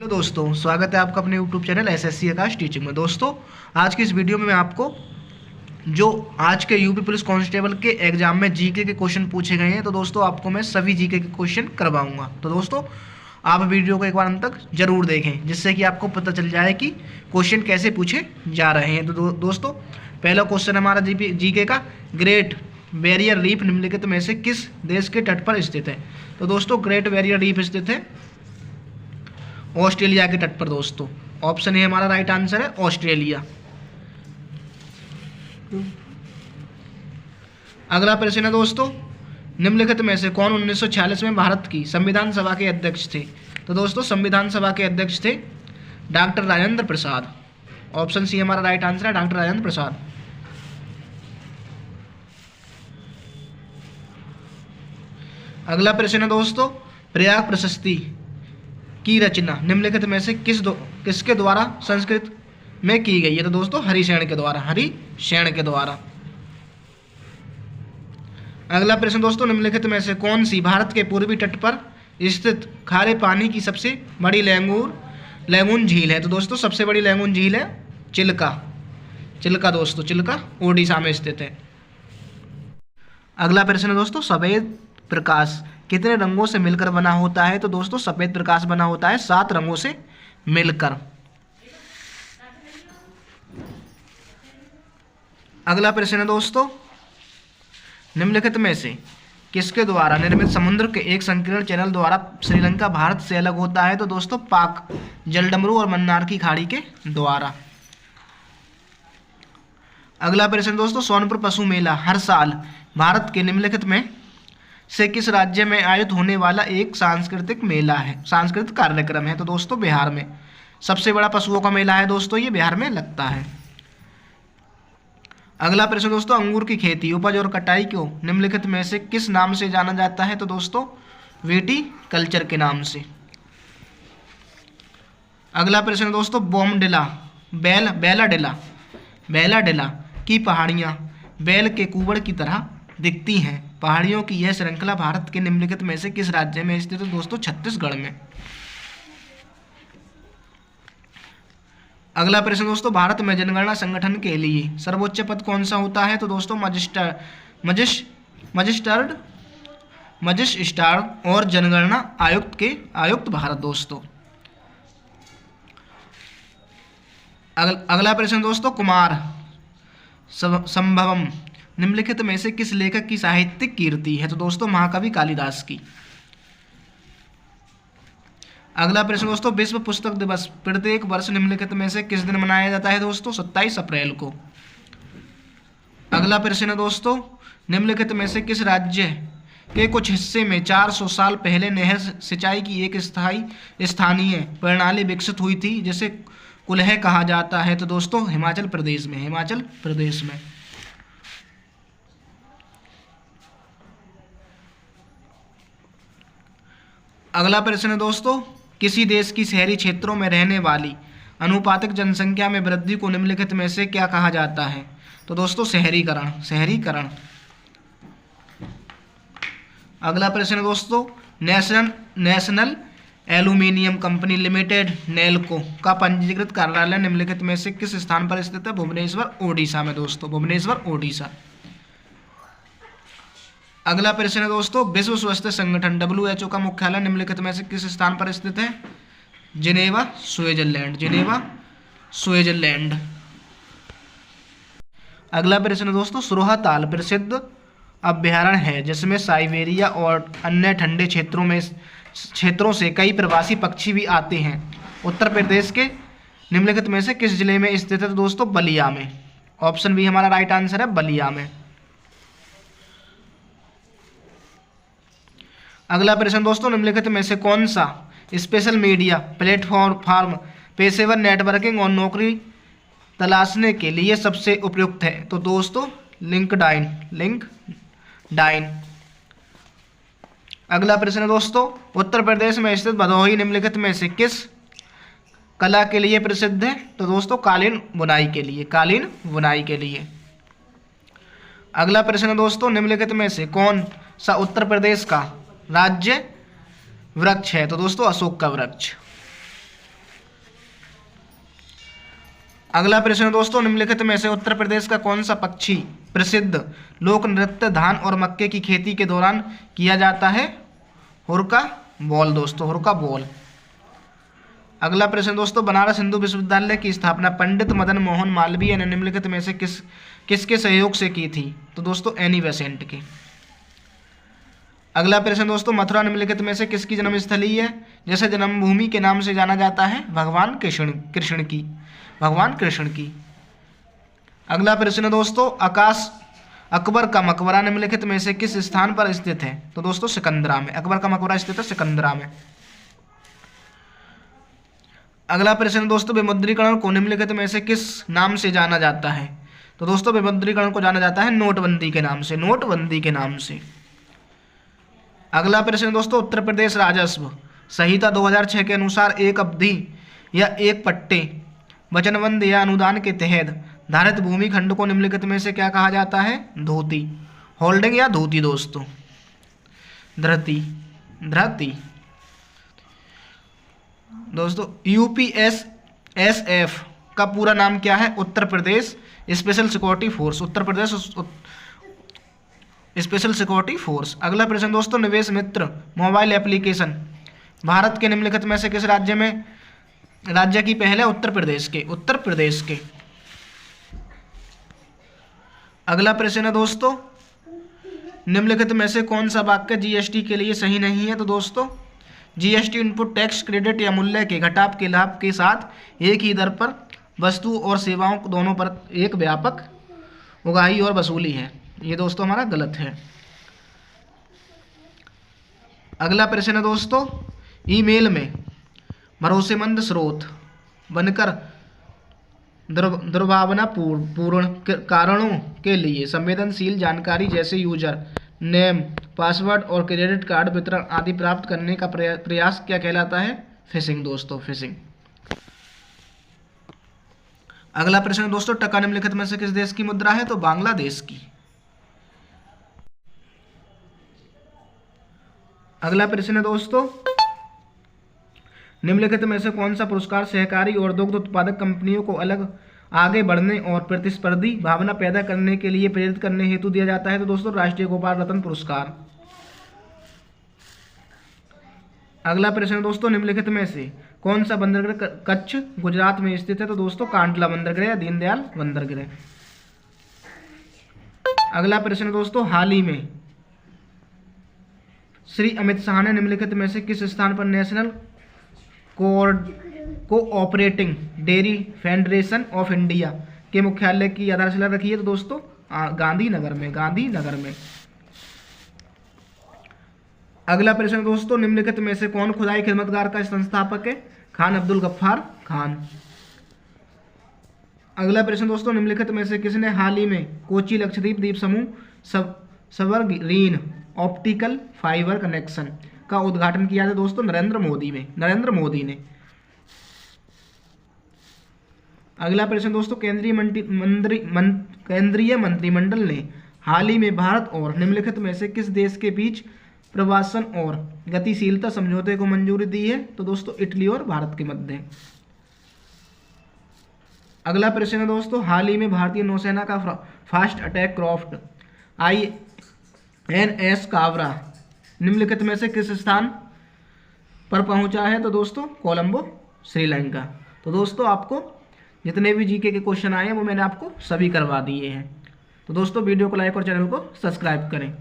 तो दोस्तों स्वागत है आपका अपने YouTube चैनल एसएससी आकाश टीचिंग में। दोस्तों आज की इस वीडियो में मैं आपको जो आज के यूपी पुलिस कांस्टेबल के एग्जाम में जीके के क्वेश्चन पूछे गए हैं, तो दोस्तों आपको मैं सभी जीके के क्वेश्चन करवाऊंगा। तो दोस्तों आप वीडियो को एक बार अंत तक जरूर देखें, जिससे कि आपको पता चल जाए कि क्वेश्चन कैसे पूछे जा रहे हैं। तो दोस्तों पहला क्वेश्चन हमारा जीके का, ग्रेट बैरियर रीफ निम्नलिखित में से किस देश के तट पर स्थित है? तो दोस्तों ग्रेट बैरियर रीफ स्थित है ऑस्ट्रेलिया के तट पर। दोस्तों ऑप्शन ए हमारा राइट आंसर है ऑस्ट्रेलिया। अगला प्रश्न है दोस्तों, निम्नलिखित में से कौन 1946 में भारत की संविधान सभा के अध्यक्ष थे? तो दोस्तों संविधान सभा के अध्यक्ष थे doctor Rajendra Prasad. Option C हमारा राइट आंसर है डॉक्टर राजेंद्र प्रसाद। अगला प्रश्न है दोस्तों, प्रयाग प्रशस्ति की रचना निम्नलिखित में से किसके द्वारा संस्कृत में की गई है? तो दोस्तों हरिशैन के द्वारा। अगला प्रश्न दोस्तों, निम्नलिखित में से कौन सी भारत के पूर्वी तट पर स्थित खारे पानी की सबसे बड़ी लैगून झील है? तो दोस्तों सबसे बड़ी लैगून झील है चिल्का दोस्तों, चिल्का ओडिशा में स्थित है। अगला प्रश्न दोस्तों, सफेद प्रकाश कितने रंगों से मिलकर बना होता है? तो दोस्तों सफेद प्रकाश बना होता है 7 रंगों से मिलकर। अगला प्रश्न है दोस्तों, निम्नलिखित में से किसके द्वारा निर्मित समुद्र के एक संकीर्ण चैनल द्वारा श्रीलंका भारत से अलग होता है? तो दोस्तों पाक, जलडमरू और मन्नार की खाड़ी के द्वारा। अगला प्रश्न दोस्तों, सोनपुर पशु मेला हर साल भारत के निम्नलिखित में से किस राज्य में आयोजित होने वाला एक सांस्कृतिक कार्यक्रम है? तो दोस्तों बिहार में। सबसे बड़ा पशुओं का मेला है दोस्तों, ये बिहार में लगता है। अगला प्रश्न दोस्तों, अंगूर की खेती, उपज और कटाई को निम्नलिखित में से किस नाम से जाना जाता है? तो दोस्तों विटी कल्चर के नाम से। अगला प्रश्न दोस्तों, बोमडिला बेलाडिला की पहाड़ियां बैल के कुबड़ की तरह दिखती हैं। पहाड़ियों की यह श्रृंखला भारत के निम्नलिखित में से किस राज्य में स्थित है? दोस्तों छत्तीसगढ़ में। अगला प्रश्न दोस्तों, भारत में जनगणना संगठन के लिए सर्वोच्च पद कौन सा होता है? तो दोस्तों मजिस्ट्रार और जनगणना आयुक्त भारत दोस्तों। अगला प्रश्न दोस्तों, कुमार संभवम निम्नलिखित में से किस लेखक की साहित्यिक कीर्ति है? तो दोस्तों महाकवि कालिदास की। अगला प्रश्न दोस्तों, विश्व पुस्तक दिवस प्रत्येक वर्ष निम्नलिखित में से किस दिन मनाया जाता है? दोस्तों 27 अप्रैल को। अगला प्रश्न दोस्तों, निम्नलिखित में से किस राज्य के कुछ हिस्से में 400 साल पहले नहर सिंचाई की एक स्थानीय प्रणाली विकसित हुई थी, जिसे कुलह कहा जाता है? तो दोस्तों हिमाचल प्रदेश में। अगला प्रश्न दोस्तों, किसी देश की शहरी क्षेत्रों में रहने वाली अनुपातिक जनसंख्या में वृद्धि को निम्नलिखित में से क्या कहा जाता है? तो दोस्तों शहरीकरण। अगला प्रश्न दोस्तों, national aluminium company limited Nelco का पंजीकृत कार्यालय निम्नलिखित में से किस स्थान पर स्थित है? भुवनेश्वर ओडिशा में दोस्तों, भुवनेश्वर ओडिशा। अगला प्रश्न है दोस्तों, विश्व स्वास्थ्य संगठन WHO का मुख्यालय निम्नलिखित में से किस स्थान पर स्थित है? Geneva Switzerland. अगला प्रश्न दोस्तों, सुरहा ताल प्रसिद्ध अभ्यारण्य है जिसमें साइबेरिया और अन्य ठंडे क्षेत्रों से कई प्रवासी पक्षी भी आते हैं। उत्तर प्रदेश के निम्नलिखित में से किस जिले में स्थित है? दोस्तों बलिया में। ऑप्शन बी हमारा राइट आंसर है बलिया में। अगला प्रश्न दोस्तों, निम्नलिखित में से कौन सा स्पेशल मीडिया प्लेटफॉर्म पेशेवर नेटवर्किंग और नौकरी तलाशने के लिए सबसे उपयुक्त है? तो दोस्तों लिंक्डइन। अगला प्रश्न दोस्तों, उत्तर प्रदेश में स्थित भदोही निम्नलिखित में से किस कला के लिए प्रसिद्ध है? तो दोस्तों कालीन बुनाई के लिए। अगला प्रश्न दोस्तों, निम्नलिखित में से कौन सा उत्तर प्रदेश का राज्य वृक्ष है? तो दोस्तों अशोक का वृक्ष। अगला प्रश्न दोस्तों, निम्नलिखित में से उत्तर प्रदेश का कौन सा पक्षी प्रसिद्ध लोक नृत्य धान और मक्के की खेती के दौरान किया जाता है? हुरका बॉल दोस्तों, हुरका बॉल। अगला प्रश्न दोस्तों, बनारस हिंदू विश्वविद्यालय की स्थापना पंडित मदन मोहन मालवीय ने निम्नलिखित में से किसके सहयोग से की थी? तो दोस्तों एनी बेसेंट के। अगला प्रश्न दोस्तों, मथुरा निम्नलिखित में से किसकी जन्मस्थली है जिसे जन्मभूमि के नाम से जाना जाता है? भगवान कृष्ण की, भगवान कृष्ण की। अगला प्रश्न दोस्तों, अकबर का मकबरा निम्नलिखित में से किस स्थान पर स्थित है? तो दोस्तों सिकंदरा में, अकबर का मकबरा स्थित है सिकंदरा में। अगला प्रश्न दोस्तों, विमुद्रीकरण को निम्नलिखित में से किस नाम से जाना जाता है? तो दोस्तों विमुद्रीकरण को जाना जाता है नोटबंदी के नाम से, नोटबंदी के नाम से। अगला प्रश्न दोस्तों, उत्तर प्रदेश राजस्व संहिता 2006 के अनुसार एक अवधि या एक पट्टे वचनबंध या अनुदान के तहत धारित भूमि खंड को निम्नलिखित में से क्या कहा जाता है? धोती, होल्डिंग या धोती दोस्तों, धरती, धरती। दोस्तों UPSSF का पूरा नाम क्या है? Uttar Pradesh special security force, Uttar Pradesh special security force. अगला प्रश्न दोस्तों, निवेश मित्र मोबाइल एप्लीकेशन भारत के निम्नलिखित में से किस राज्य की पहल है? उत्तर प्रदेश के, उत्तर प्रदेश के। अगला प्रश्न है दोस्तों, निम्नलिखित में से कौन सा वाक्य GST के लिए सही नहीं है? तो दोस्तों GST इनपुट टैक्स क्रेडिट या मूल्य के घटाव के लाभ के साथ एक ही दर पर वस्तु और सेवाओं दोनों पर एक व्यापक उगाही और वसूली है। ये दोस्तों हमारा गलत है। अगला प्रश्न है दोस्तों, ईमेल में भरोसेमंद स्रोत बनकर दुर्भावनापूर्ण कारणों के लिए संवेदनशील जानकारी जैसे यूजर नेम, पासवर्ड और क्रेडिट कार्ड वितरण आदि प्राप्त करने का प्रयास क्या कहलाता है? फिशिंग दोस्तों, फिशिंग। अगला प्रश्न दोस्तों, टका निम्नलिखित में से किस देश की मुद्रा है? तो बांग्लादेश की। अगला प्रश्न है दोस्तों, निम्नलिखित में से कौन सा पुरस्कार सहकारी और दुग्ध उत्पादक कंपनियों को आगे बढ़ने और प्रतिस्पर्धी भावना पैदा करने के लिए प्रेरित करने हेतु दिया जाता है? तो दोस्तों राष्ट्रीय गोपाल रत्न पुरस्कार। अगला प्रश्न दोस्तों, निम्नलिखित में से कौन सा बंदरगाह कच्छ गुजरात में स्थित है? तो दोस्तों कांडला बंदरगाह या दीनदयाल बंदरगाह। अगला प्रश्न दोस्तों, हाल ही में श्री अमित शाह ने निम्नलिखित में से किस स्थान पर national cooperating dairy federation of India के मुख्यालय की आधारशिला रखी है? तो दोस्तों गांधीनगर में, गांधीनगर में। अगला प्रश्न दोस्तों, निम्नलिखित में से कौन खुदाई खिदमतगार का संस्थापक है? खान अब्दुल गफ्फार खान। अगला प्रश्न दोस्तों, निम्नलिखित में से किसने हाल ही में कोची लक्षद्वीप द्वीप समूह सबमरीन ऑप्टिकल फाइबर कनेक्शन का उद्घाटन किया था? दोस्तों नरेंद्र मोदी ने। अगला प्रश्न दोस्तों, केंद्रीय मंत्रिमंडल ने हाल ही में भारत और निम्नलिखित में से किस देश के बीच प्रवासन और गतिशीलता समझौते को मंजूरी दी है? तो दोस्तों इटली और भारत के मध्य। अगला प्रश्न है दोस्तों, हाल ही में भारतीय नौसेना का फास्ट अटैक क्राफ्ट INS कावरा निम्नलिखित में से किस स्थान पर पहुंचा है? तो दोस्तों कोलंबो, श्रीलंका। तो दोस्तों आपको जितने भी जीके के क्वेश्चन आए हैं वो मैंने आपको सभी करवा दिए हैं। तो दोस्तों वीडियो को लाइक और चैनल को सब्सक्राइब करें।